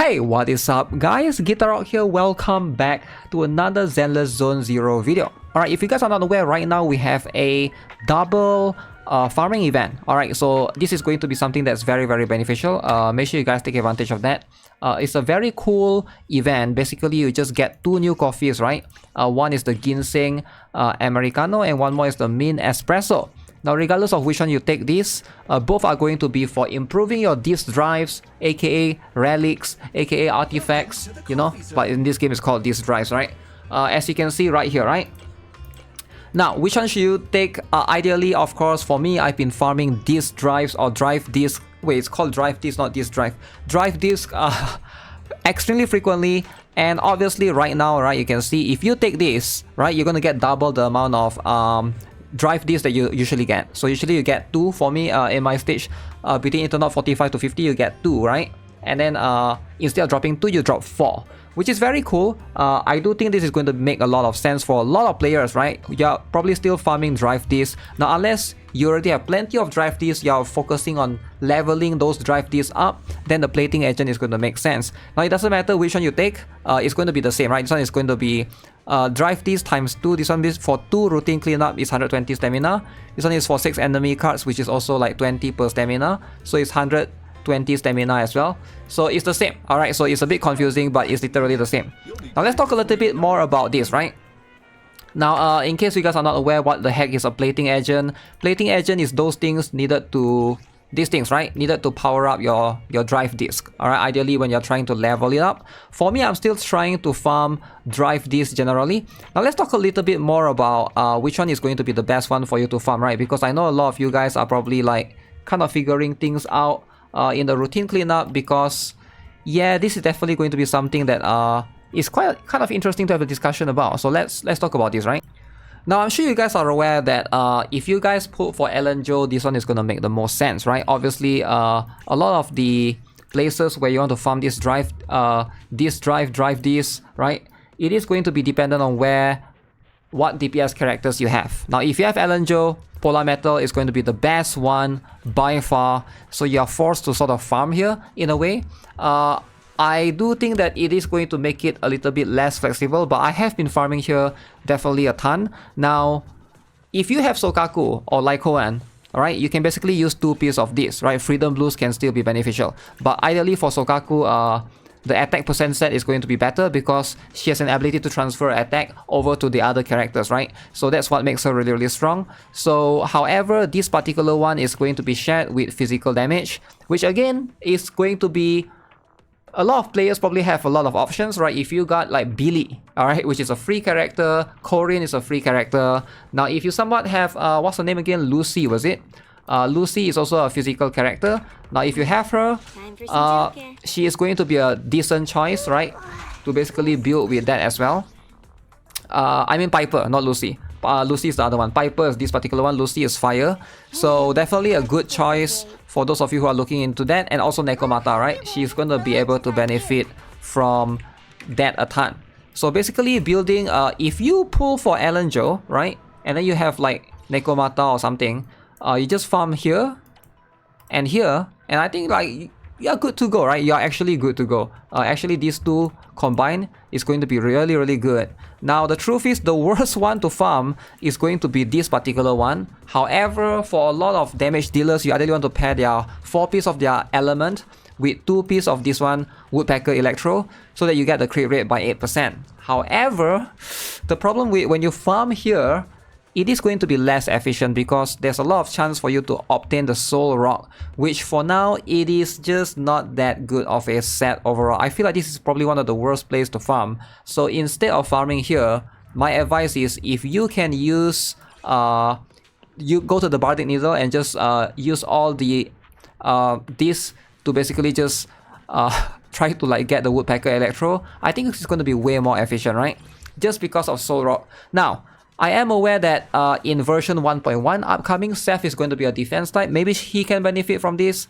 Hey, what is up guys? GuitarRock here, welcome back to another Zenless Zone 0 video. Alright, if you guys are not aware, right now we have a double farming event. Alright, so this is going to be something that's very beneficial. Make sure you guys take advantage of that. It's a very cool event. Basically, you just get two new coffees, right? One is the ginseng Americano and one more is the mint espresso. Now, regardless of which one you take this, both are going to be for improving your disk drives, aka relics, aka artifacts, you know, but in this game it's called disk drives, right? As you can see right here, right? Now, which one should you take? Ideally, of course, for me, I've been farming disk drives or drive disk. Wait, it's called drive disk, not disk drive. Drive disk extremely frequently. And obviously, right now, right, you can see if you take this, right, you're gonna get double the amount of drive disk that you usually get. So usually you get 2. For me, in my stage, between internet 45 to 50, you get 2, right? And then instead of dropping 2, you drop 4, which is very cool. I do think this is going to make a lot of sense for a lot of players, right? You're probably still farming drive disks. Now, unless you already have plenty of drive disks, you're focusing on leveling those drive disks up, then the plating agent is going to make sense. Now, it doesn't matter which one you take, it's going to be the same, right? This one is going to be drive disk times 2. This one is for 2 routine cleanup is 120 stamina. This one is for 6 enemy cards, which is also like 20 per stamina. So it's 120 stamina as well. So it's the same. Alright, so it's a bit confusing, but it's literally the same. Now let's talk a little bit more about this, right? Now, in case you guys are not aware what the heck is a plating agent. Plating agent is those things needed to... These things, right? Needed to power up your drive disk. Alright, ideally when you're trying to level it up. For me, I'm still trying to farm drive disk generally. Now let's talk a little bit more about which one is going to be the best one for you to farm, right? Because I know a lot of you guys are probably like kind of figuring things out in the routine cleanup, because yeah, this is definitely going to be something that is quite kind of interesting to have a discussion about. So let's talk about this, right? Now, I'm sure you guys are aware that if you guys put for Ellen Joe, this one is going to make the most sense, right? Obviously, a lot of the places where you want to farm this drive this, right? It is going to be dependent on what DPS characters you have. Now, if you have Ellen Joe, Polar Metal is going to be the best one by far. So you are forced to sort of farm here in a way. I do think that it is going to make it a little bit less flexible, but I have been farming here definitely a ton. Now, if you have Sokaku or Lycoan, alright, you can basically use 2 pieces of this, right? Freedom Blues can still be beneficial. But ideally for Sokaku, the attack percent set is going to be better because she has an ability to transfer attack over to the other characters, right? So that's what makes her really strong. So, however, this particular one is going to be shared with physical damage, which again is going to be... A lot of players probably have a lot of options, right? If you got like Billy, alright, which is a free character, Korean is a free character. Now, if you somewhat have, what's her name again? Lucy, was it? Lucy is also a physical character. Now, if you have her, she is going to be a decent choice, right? To basically build with that as well. I mean Piper, not Lucy. Lucy is the other one. Piper is this particular one. Lucy is fire. So definitely a good choice for those of you who are looking into that. And also Nekomata, right? She's going to be able to benefit from that a ton. So basically building, if you pull for Ellen Joe, right? And then you have like Nekomata or something, you just farm here and here. And I think like you're good to go, right? You're actually good to go. Actually, these two combined is going to be really good. Now, the truth is the worst one to farm is going to be this particular one. However, for a lot of damage dealers, you ideally want to pair their 4 pieces of their element with 2 pieces of this one, Woodpecker Electro, so that you get the crit rate by 8%. However, the problem with when you farm here, it is going to be less efficient because there's a lot of chance for you to obtain the Soul Rock, which for now, it is just not that good of a set overall. I feel like this is probably one of the worst places to farm. So instead of farming here, my advice is if you can use, you go to the Bardic Needle and just use all the, this to basically just try to like get the Woodpecker Electro. I think it's going to be way more efficient, right? Just because of Soul Rock. Now, I am aware that in version 1.1 upcoming, Seth is going to be a defense type. Maybe he can benefit from this.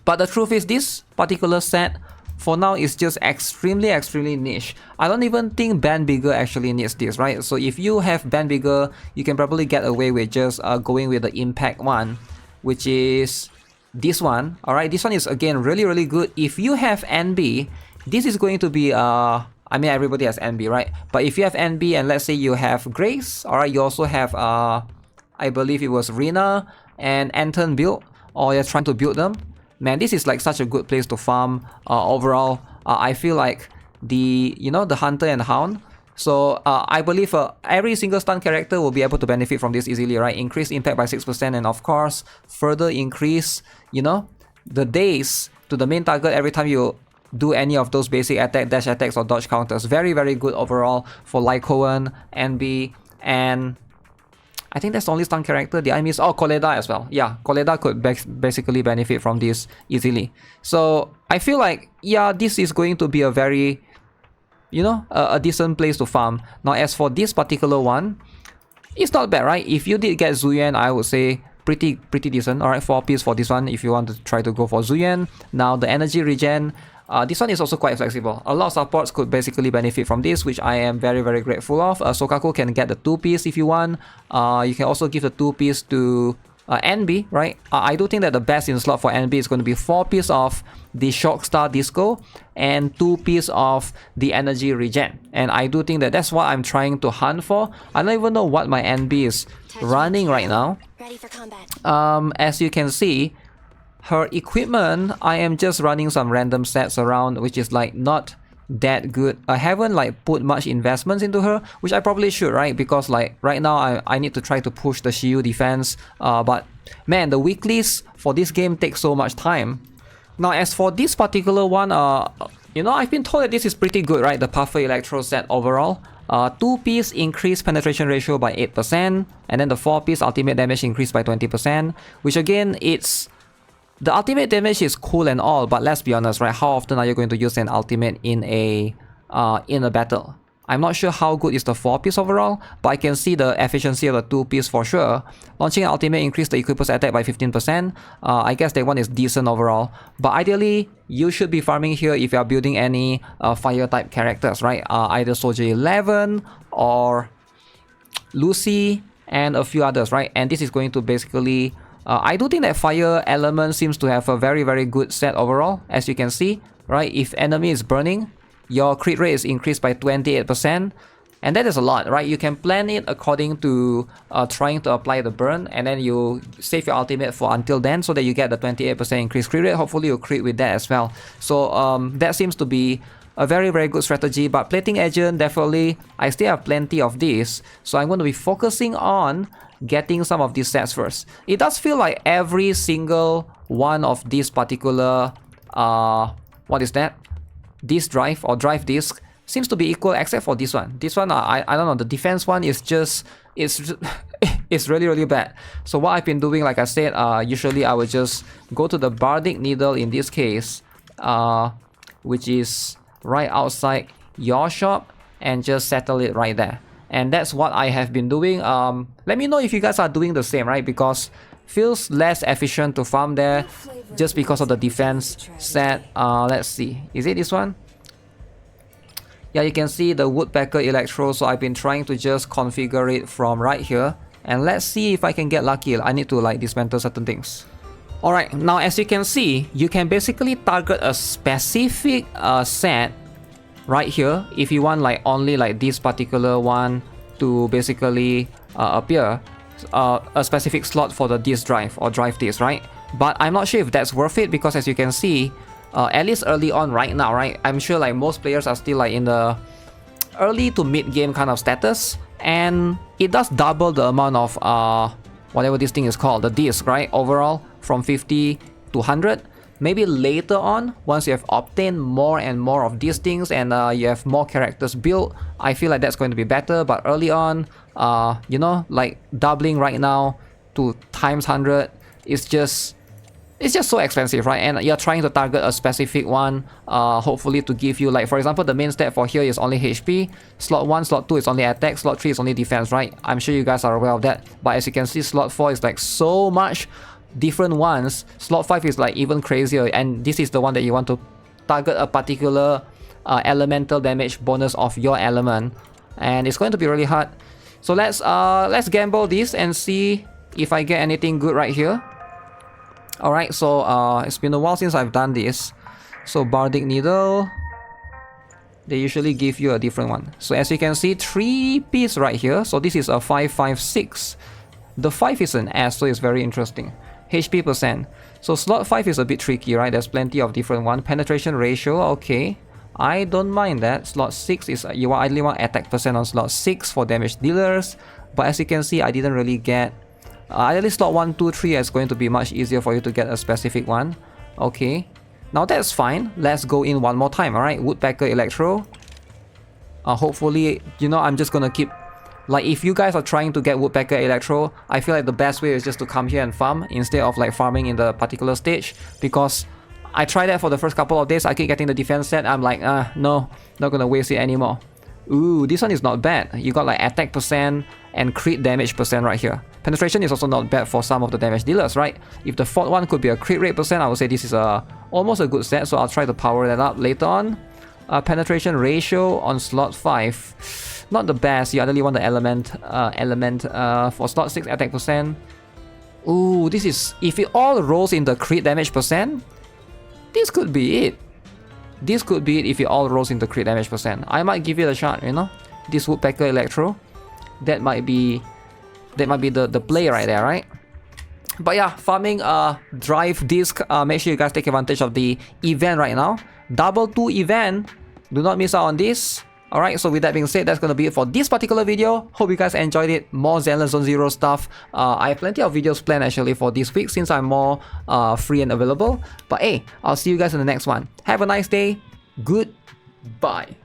But the truth is this particular set for now is just extremely niche. I don't even think Band Bigger actually needs this, right? So if you have Band Bigger, you can probably get away with just going with the impact one, which is this one. Alright, this one is again really good. If you have NB, this is going to be I mean everybody has NB, right? But if you have NB and let's say you have Grace, alright, you also have I believe it was Rina and Anton build, or you're trying to build them, man, this is like such a good place to farm. Overall, I feel like the Hunter and Hound. So I believe every single stun character will be able to benefit from this easily, right? Increase impact by 6% and of course further increase, the days to the main target every time you do any of those basic attack, dash attacks or dodge counters. Very good overall for Lycoan, NB, and I think that's the only stun character. Did I miss? Oh, Koleda as well. Yeah, Koleda could basically benefit from this easily. So I feel like, yeah, this is going to be a very, a decent place to farm. Now, as for this particular one, it's not bad, right? If you did get Zuyan, I would say pretty decent. Alright, 4 piece for this one if you want to try to go for Zuyan. Now, the energy regen, this one is also quite flexible. A lot of supports could basically benefit from this, which I am very grateful of. Sokaku can get the 2 piece if you want. You can also give the 2 piece to NB, right? I do think that the best in slot for NB is going to be 4 piece of the Shock Star Disco and 2 piece of the energy regen. And I do think that that's what I'm trying to hunt for. I don't even know what my NB is running right now. Ready for combat. As you can see, her equipment, I am just running some random sets around, which is like not that good. I haven't like put much investments into her, which I probably should, right? Because like right now I need to try to push the Shiyu defense. But man, the weeklies for this game take so much time. Now as for this particular one, I've been told that this is pretty good, right? The Puffer Electro set overall. 2 piece increased penetration ratio by 8%, and then the 4 piece ultimate damage increased by 20%, which again, the ultimate damage is cool and all, but let's be honest, right? How often are you going to use an ultimate in a battle? I'm not sure how good is the 4 piece overall, but I can see the efficiency of the 2 piece for sure. Launching an ultimate increased the equiper's attack by 15%. I guess that one is decent overall. But ideally, you should be farming here if you are building any fire type characters, right? Either Soldier 11 or Lucy and a few others, right? And this is going to basically I do think that fire element seems to have a very good set overall, as you can see, right? If enemy is burning, your crit rate is increased by 28%, and that is a lot, right? You can plan it according to trying to apply the burn, and then you save your ultimate for until then so that you get the 28% increased crit rate. Hopefully you crit with that as well. So that seems to be a very good strategy. But plating agent, definitely, I still have plenty of this, so I'm going to be focusing on getting some of these sets first. It does feel like every single one of these particular what is that? Disk drive or drive disk seems to be equal except for this one. This one, I don't know, the defense one is just it's really bad. So what I've been doing, like I said, usually I would just go to the Bardic Needle in this case, which is right outside your shop, and just settle it right there. And that's what I have been doing. Let me know if you guys are doing the same, right? Because feels less efficient to farm there just because of the defense set. Let's see. Is it this one? Yeah, you can see the Woodpecker Electro. So I've been trying to just configure it from right here. And let's see if I can get lucky. I need to like dismantle certain things. Alright, now as you can see, you can basically target a specific set right here if you want like only like this particular one to basically appear, a specific slot for the disk drive or drive disk, right? But I'm not sure if that's worth it, because as you can see, at least early on right now, right, I'm sure like most players are still like in the early to mid game kind of status, and it does double the amount of whatever this thing is called, the disk, right, overall from 50 to 100. Maybe later on, once you have obtained more and more of these things and you have more characters built, I feel like that's going to be better. But early on, like doubling right now to times 100 is just so expensive, right? And you're trying to target a specific one, hopefully to give you, like, for example, the main stat for here is only HP. Slot 1, slot 2 is only attack, slot 3 is only defense, right? I'm sure you guys are aware of that. But as you can see, slot 4 is like so much different ones. Slot 5 is like even crazier, and this is the one that you want to target a particular elemental damage bonus of your element, and it's going to be really hard. So let's gamble this and see if I get anything good right here. Alright, so it's been a while since I've done this. So Bardic Needle, they usually give you a different one. So as you can see, 3 piece right here. So this is a 556. The 5 is an S, so it's very interesting. HP percent. So slot 5 is a bit tricky, right? There's plenty of different one. Penetration ratio, okay. I don't mind that. Slot 6 is, you ideally want attack percent on slot 6 for damage dealers. But as you can see, I didn't really get... ideally slot 1, 2, 3 is going to be much easier for you to get a specific one. Okay. Now that's fine. Let's go in one more time, alright? Woodpecker Electro. Hopefully, you know, I'm just gonna keep... Like, if you guys are trying to get Woodpecker Electro, I feel like the best way is just to come here and farm instead of like farming in the particular stage. Because I tried that for the first couple of days, I keep getting the defense set. I'm like, no, not gonna waste it anymore. Ooh, this one is not bad. You got like attack percent and crit damage percent right here. Penetration is also not bad for some of the damage dealers, right? If the fourth one could be a crit rate percent, I would say this is almost a good set, so I'll try to power that up later on. Penetration ratio on slot 5, not the best. You ideally want the element for slot 6 attack percent. Ooh, this is, if it all rolls in the crit damage percent, this could be it. This could be it if it all rolls into crit damage percent. I might give it a shot, you know? This Woodpecker Electro. That might be the play right there, right? But yeah, farming drive disc, make sure you guys take advantage of the event right now. Double 2 event. Do not miss out on this. Alright, so with that being said, that's gonna be it for this particular video. Hope you guys enjoyed it. More Zenless Zone Zero stuff. I have plenty of videos planned actually for this week since I'm more free and available. But hey, I'll see you guys in the next one. Have a nice day. Goodbye.